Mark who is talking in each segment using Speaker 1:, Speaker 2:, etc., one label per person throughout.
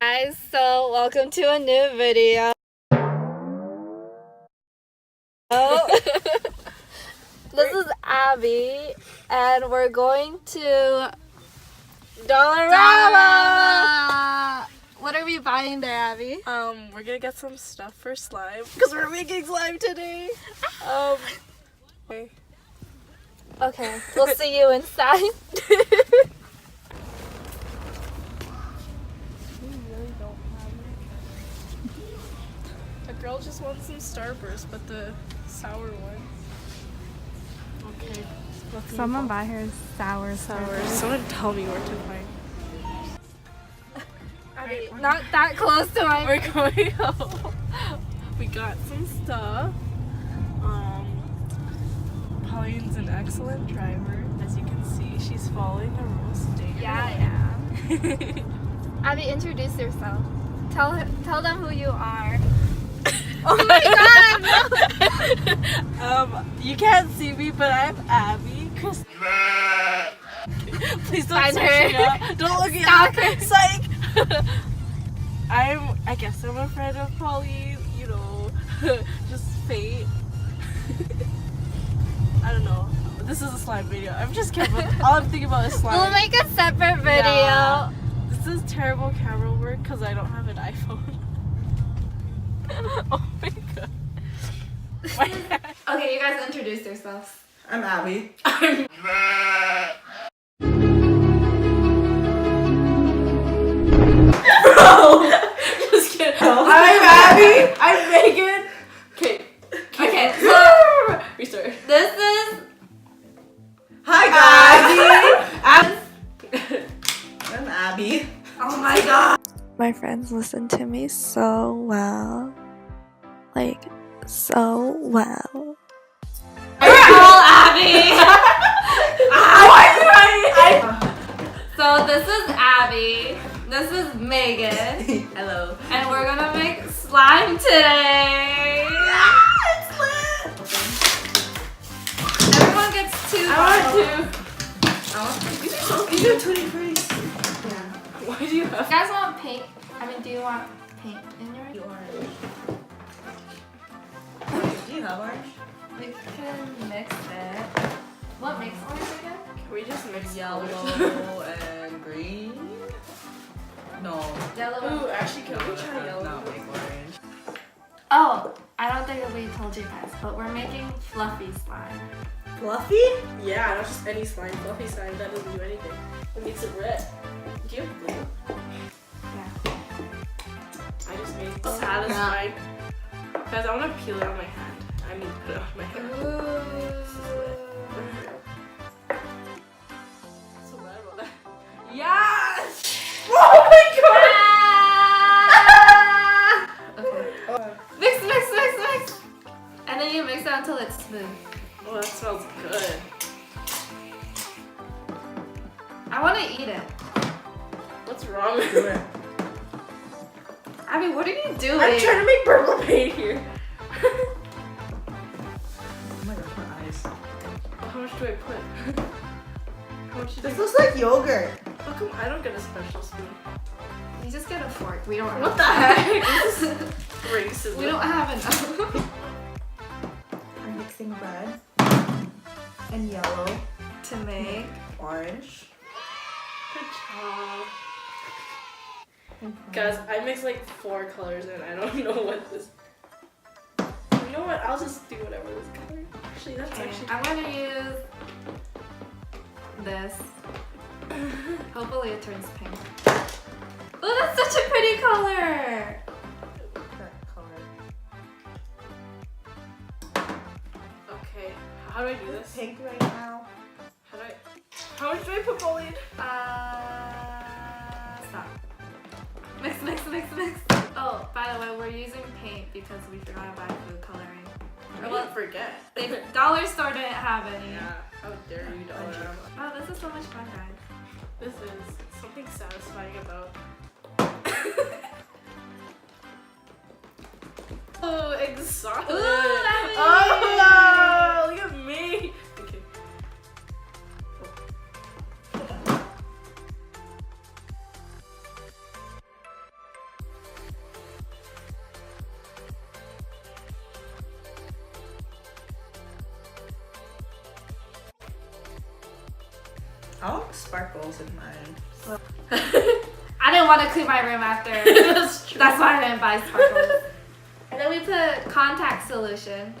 Speaker 1: Guys, so welcome to a new video. This is Abby, and we're going to Dollarama. What are we buying there, Abby?
Speaker 2: We're gonna get some stuff for slime because we're making slime today.
Speaker 1: Okay, we'll see you inside.
Speaker 2: A girl just wants some Starburst, but the sour one. Okay.
Speaker 3: Someone buy her sour.
Speaker 2: Someone tell me where to find.
Speaker 1: Abby, not that close to my.
Speaker 2: We're going home. We got some stuff. Pauline's an excellent driver, as you can see. She's following the rules.
Speaker 1: Yeah, I am. Abby, introduce yourself. Tell them who you are. Oh my god!
Speaker 2: You can't see me, but I'm Abby. Please don't
Speaker 1: Find
Speaker 2: search
Speaker 1: her.
Speaker 2: me up. Don't look at
Speaker 1: Stalker.
Speaker 2: Psych! I guess I'm a friend of Pauline, you know, just fate. I don't know. This is a slime video. I'm just kidding. All I'm thinking about is slime.
Speaker 1: We'll make a separate video.
Speaker 2: Yeah. This is terrible camera work because I don't have an iPhone. Oh my god.
Speaker 1: Okay, you guys introduce yourselves.
Speaker 4: I'm Abby.
Speaker 2: Just kidding.
Speaker 4: I'm Abby.
Speaker 2: I'm Megan. Okay.
Speaker 1: Okay, so
Speaker 2: Restart.
Speaker 1: this is
Speaker 4: Hi guys. I'm Abby.
Speaker 1: oh my god.
Speaker 3: My friends listen to me so well. Like, so well.
Speaker 1: We're all Abby. So this is Abby. This is Megan.
Speaker 4: Hello.
Speaker 1: And we're gonna make slime today.
Speaker 4: It's lit.
Speaker 1: Everyone gets two.
Speaker 2: I want
Speaker 4: You do 20 first.
Speaker 2: to. Why do you
Speaker 1: You
Speaker 2: have?
Speaker 1: guys want paint? I mean, do you want paint in yours?
Speaker 4: Do you have orange?
Speaker 1: We can mix it. What makes orange again?
Speaker 2: Can we just mix
Speaker 4: Yellow
Speaker 2: colors?
Speaker 4: and green. No.
Speaker 1: Yellow.
Speaker 2: Ooh, actually, can we try
Speaker 4: No,
Speaker 2: yellow?
Speaker 4: make orange.
Speaker 1: Oh, I don't think we told you guys, but we're making fluffy slime.
Speaker 4: Fluffy?
Speaker 2: Yeah, not just any slime. Fluffy slime, that doesn't do anything. It makes it red. Do you have blue?
Speaker 1: Yeah.
Speaker 2: I just made satisfied. Guys, I want to peel it on my hand. I need to put it on my hand. So bad about that. Yes! Oh my god!
Speaker 1: Okay.
Speaker 2: Oh,
Speaker 1: Mix. And then you mix it until it's smooth.
Speaker 2: oh, that smells good.
Speaker 1: I want to eat it.
Speaker 2: What's wrong with
Speaker 4: Do
Speaker 2: it?
Speaker 4: it.
Speaker 1: Abby, what are you doing?
Speaker 2: I'm trying to make purple paint here.
Speaker 4: Oh my god, my eyes.
Speaker 2: How much do I put? How much
Speaker 4: This looks like yogurt.
Speaker 2: How come I don't get a special spoon?
Speaker 1: You just get a fork. We don't have
Speaker 2: What the heck? This is racism.
Speaker 1: We don't have enough.
Speaker 4: I'm mixing red and yellow,
Speaker 1: to make.
Speaker 4: orange.
Speaker 2: Good job.
Speaker 4: And
Speaker 2: Guys, I mixed like 4 colors and I don't know what this. You know what? I'll just do whatever this color. Actually, that's
Speaker 1: Okay,
Speaker 2: actually.
Speaker 1: I'm gonna use this. Hopefully it turns pink. Oh, that's such a pretty color!
Speaker 4: that color.
Speaker 2: Okay. How do I do this?
Speaker 4: Pink right now.
Speaker 2: How do I? How much do I put, Pauline?
Speaker 1: Stop. Mix. Oh, by the way, we're using paint because we forgot to buy food coloring.
Speaker 2: I won't forget.
Speaker 1: The dollar store didn't have any.
Speaker 2: Yeah. How dare you, Dollar?
Speaker 1: Oh, this is so much fun, guys.
Speaker 2: This is something satisfying about. Oh, excited!
Speaker 1: Ooh, Abby!
Speaker 2: Oh, look at me! Okay.
Speaker 4: I want sparkles in mine.
Speaker 1: I didn't want to clean my room after.
Speaker 2: That's true.
Speaker 1: That's why I didn't buy sparkles. And then we put contact solution.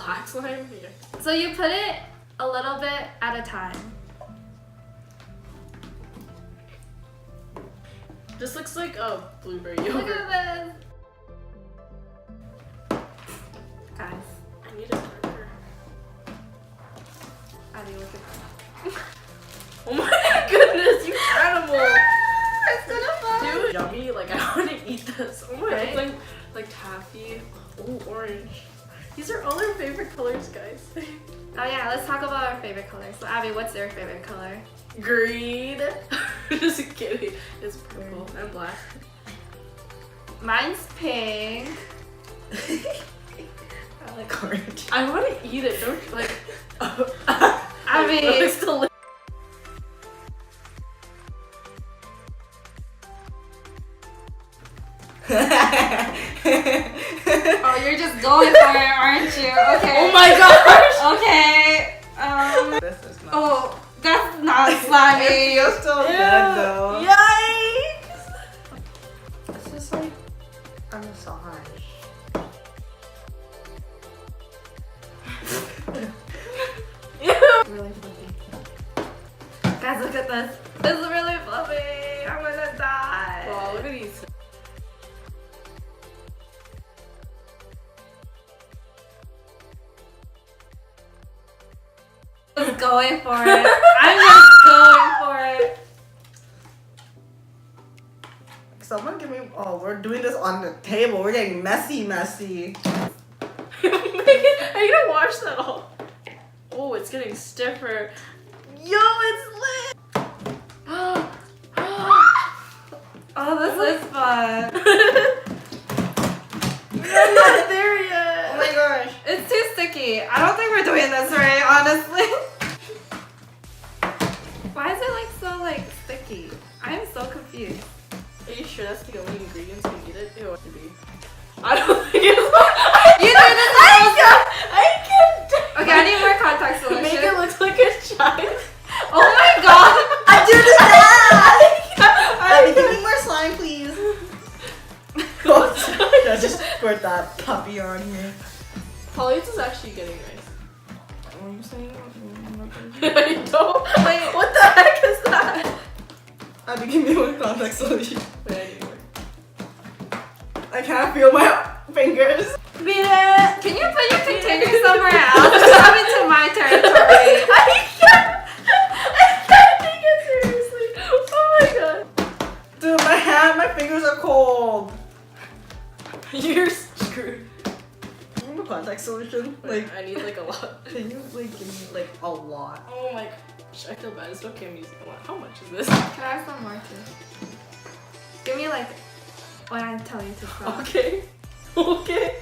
Speaker 2: Black slime? Yeah.
Speaker 1: So you put it a little bit at a time.
Speaker 2: This looks like a blueberry
Speaker 1: Look
Speaker 2: yogurt.
Speaker 1: at this. Guys,
Speaker 2: I need a marker.
Speaker 1: Abby, look at that.
Speaker 2: Oh my goodness, you animal!
Speaker 1: It's gonna fall.
Speaker 2: Dude, yummy. Like, I want to eat this. Oh my
Speaker 1: Right?
Speaker 2: god, like taffy. Oh, orange. These are all our favorite colors, guys.
Speaker 1: Oh yeah, let's talk about our favorite colors. So Abby, what's your favorite color?
Speaker 2: Green. Just kidding. It's purple and black.
Speaker 1: Mine's pink.
Speaker 4: I like orange.
Speaker 2: I want to eat it. Don't like.
Speaker 1: Abby.
Speaker 2: It's still
Speaker 1: Oh, you're just going for it, aren't you? Okay.
Speaker 2: Oh my gosh!
Speaker 1: Okay.
Speaker 4: This is not.
Speaker 1: Oh, that's not slimy.
Speaker 4: You're still good though.
Speaker 2: Yikes!
Speaker 4: It's just like a massage.
Speaker 1: Really fluffy. Guys, look at this. This is really fluffy. I'm gonna die.
Speaker 2: Wow, look at these.
Speaker 1: Just going for it. I'm just going for it.
Speaker 4: Someone give me. Oh, we're doing this on the table. We're getting messy.
Speaker 2: Are you gonna wash that all? Oh, it's getting stiffer. Yo, it's lit!
Speaker 1: Oh, this is fun.
Speaker 2: I'm not there yet.
Speaker 4: Oh my gosh.
Speaker 1: It's too sticky. I don't think we're doing this right, honestly. Why is it like so like sticky? I am so confused.
Speaker 2: Are you sure that's the only ingredients we needed? Ew, it could be. I don't think it's.
Speaker 1: You do this.
Speaker 2: I can't.
Speaker 1: Okay, I need more contact solution.
Speaker 2: Make it look like a child.
Speaker 1: Oh my god.
Speaker 4: I do this now. Abby, give me more slime, please. I just squirt that puppy on here.
Speaker 2: Pauline's is actually getting nice.
Speaker 4: What are you saying?
Speaker 2: I don't. Wait, what the heck is that?
Speaker 4: Abby, give me more contact solution.
Speaker 2: Wait, I need more.
Speaker 4: I can't feel my fingers.
Speaker 1: Beat it. Can you put your container somewhere else? It's coming to my territory.
Speaker 2: I can't take it seriously. Oh my god.
Speaker 4: Dude, my fingers are cold.
Speaker 2: You're screwed.
Speaker 4: You want a contact solution?
Speaker 2: Like, I need like a lot.
Speaker 4: Can you like give me like a lot?
Speaker 2: Oh my gosh, I feel bad. It's okay, I'm using a lot. How much is this?
Speaker 1: Can I have some more too? Give me like when I tell you to stop.
Speaker 2: Okay. Okay.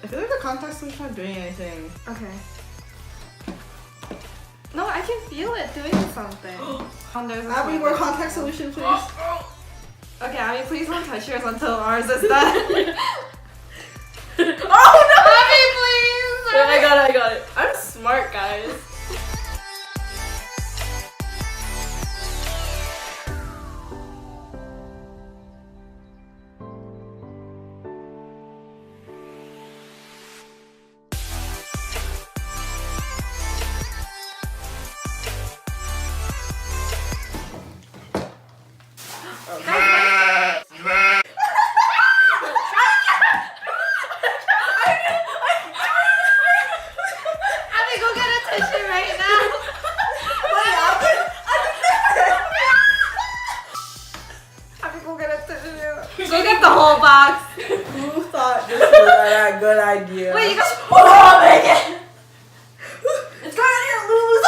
Speaker 4: I feel like the contact solution not doing anything.
Speaker 1: Okay. No, I can feel it doing something. There's a
Speaker 4: Abby,
Speaker 1: slime.
Speaker 4: more contact solution, please.
Speaker 1: Okay, Abby, please don't touch yours until ours is done.
Speaker 2: Oh no!
Speaker 1: Abby, please!
Speaker 2: Wait, I got it. I'm smart, guys.
Speaker 1: Abby, go get a tissue right now. Abby, go get a tissue. Go get the whole box.
Speaker 4: Who thought this was a good idea?
Speaker 1: Wait, you got.
Speaker 2: Oh my god!
Speaker 4: It's going to lose.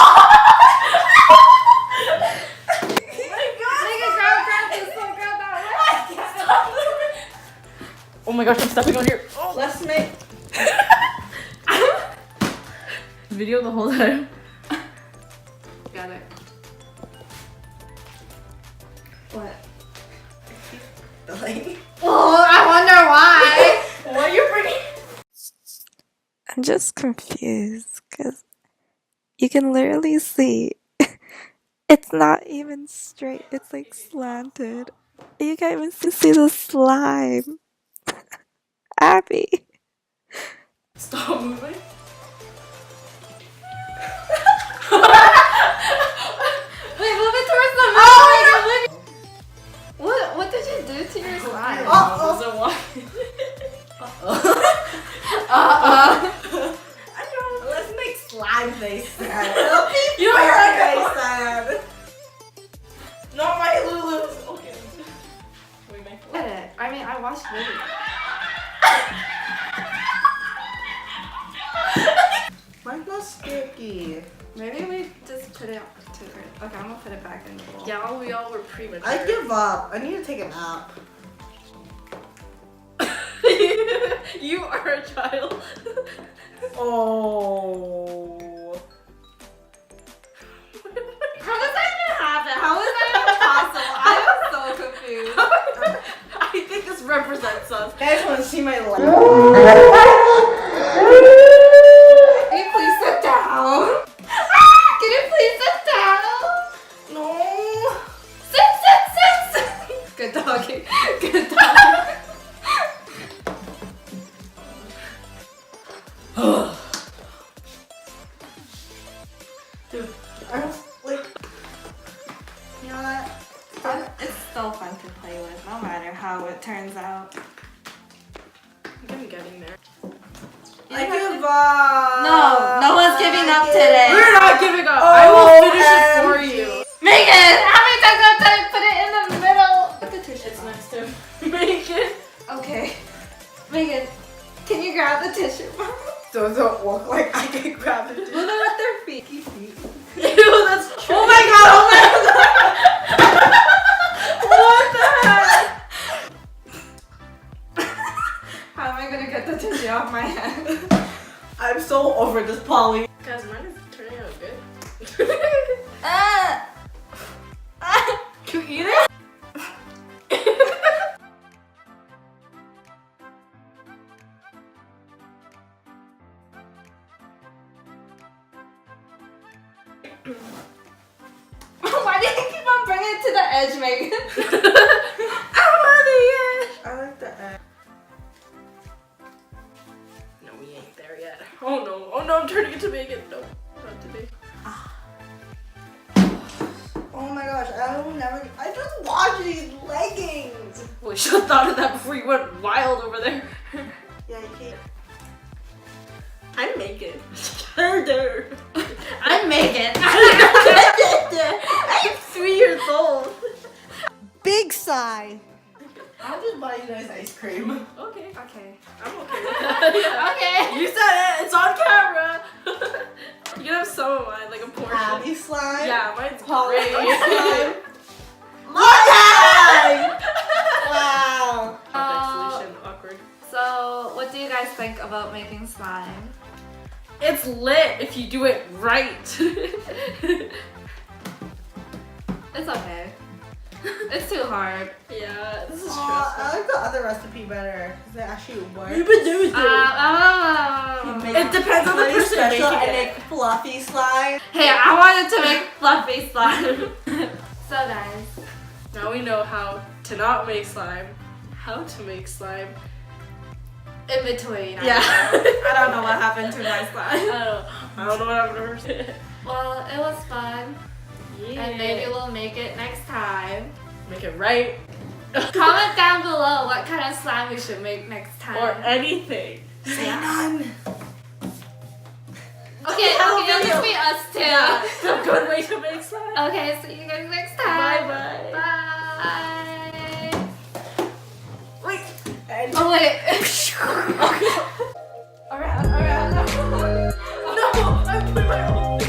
Speaker 1: Nigga, grab this. So grab that
Speaker 2: Oh my gosh, I'm stepping on here. Oh.
Speaker 4: Let's make.
Speaker 2: Video the whole time.
Speaker 1: Got it. What?
Speaker 4: Like.
Speaker 1: Oh, I wonder why.
Speaker 2: What are you bringing?
Speaker 3: I'm just confused because you can literally see it's not even straight, it's like slanted. You can't even see the slime. Abby.
Speaker 2: Stop moving.
Speaker 1: Wait, move it towards the middle. Oh my god, what did you do to your slime?
Speaker 2: Doesn't want.
Speaker 4: Let's make slime face sad.
Speaker 2: You
Speaker 4: Fairy face sad.
Speaker 2: Not my Lulu's. Okay. We make
Speaker 1: Look at it. I mean, I watched movies.
Speaker 4: Mine's not sticky.
Speaker 1: Maybe we just put it to it. Okay, I'm gonna put it back in the bowl.
Speaker 2: Yeah, we all were premature.
Speaker 4: I give up. I need to take a nap.
Speaker 2: You are a child.
Speaker 4: Oh.
Speaker 1: How does that even happen? How is that even possible? I am so confused.
Speaker 2: I think this represents us.
Speaker 4: You guys want to see my life?
Speaker 1: Can you please sit down? Can you please sit down?
Speaker 2: No.
Speaker 1: Sit. Good doggy. Good dog.
Speaker 4: Dude, I was like, you know what?
Speaker 1: It's still fun to play with, no matter how it turns out.
Speaker 2: I'm getting there.
Speaker 4: I give up.
Speaker 1: No one's giving up today.
Speaker 2: We're not giving up. I will finish it for you.
Speaker 1: Megan, how many times have I put it in the middle? Put the tissue.
Speaker 2: It's next to Megan.
Speaker 1: Okay. Megan, can you grab the tissue?
Speaker 4: Doesn't look like I can grab it.
Speaker 1: Look at their feet.
Speaker 2: Ew, that's true.
Speaker 1: Oh my god,
Speaker 2: What the heck?
Speaker 1: How am I gonna get the tissue off my head?
Speaker 4: I'm so over this, Pauline.
Speaker 2: Guys, mine is turning out good. You eat it?
Speaker 1: Why do you keep on bringing it to the edge, Megan?
Speaker 2: I'm on the edge.
Speaker 4: I like the egg.
Speaker 2: No, we ain't there yet. Oh no, I'm turning it to Megan. No, not to me.
Speaker 4: Oh my gosh, I just watched these leggings.
Speaker 2: We should have thought of that before you went wild over there.
Speaker 4: Yeah, you can't.
Speaker 2: I'm Megan. Harder.
Speaker 1: I'm Megan.
Speaker 2: I'm 3 years old.
Speaker 4: Big sigh. I'll just buy you guys ice cream.
Speaker 2: Okay.
Speaker 1: Okay.
Speaker 2: I'm okay with that.
Speaker 1: Okay.
Speaker 2: You said it. It's on camera. You can have some of mine, like a portion.
Speaker 4: Abby slime.
Speaker 2: Yeah, mine's
Speaker 4: Pauline
Speaker 2: great.
Speaker 4: slime. Mine! Wow.
Speaker 2: Perfect solution. Awkward.
Speaker 1: So, what do you guys think about making slime?
Speaker 2: It's lit if you do it right.
Speaker 1: It's okay. It's too hard.
Speaker 2: Yeah, this is
Speaker 4: I
Speaker 2: stressful.
Speaker 4: like the other recipe better because it actually works.
Speaker 2: You've been doing
Speaker 4: It
Speaker 2: depends on the person
Speaker 4: special
Speaker 2: making
Speaker 4: and
Speaker 2: it.
Speaker 4: make fluffy slime.
Speaker 1: Hey, I wanted to make fluffy slime. So guys,
Speaker 2: Now we know how to not make slime, how to make slime.
Speaker 1: in between.
Speaker 2: Yeah.
Speaker 1: I don't know what happened to my slime.
Speaker 2: I don't know what I'm gonna say.
Speaker 1: Well, it was fun.
Speaker 2: Yeah.
Speaker 1: And maybe we'll make it next time.
Speaker 2: Make it right.
Speaker 1: Comment down below what kind of slime we should make next time.
Speaker 2: Or anything.
Speaker 4: Say none.
Speaker 1: Okay, it'll just be us two.
Speaker 2: Yeah. A good way to make slime.
Speaker 1: Okay, see you guys next time.
Speaker 2: Bye-bye.
Speaker 1: Bye.
Speaker 2: Wait.
Speaker 1: Oh wait. Around.
Speaker 2: No, I put my own.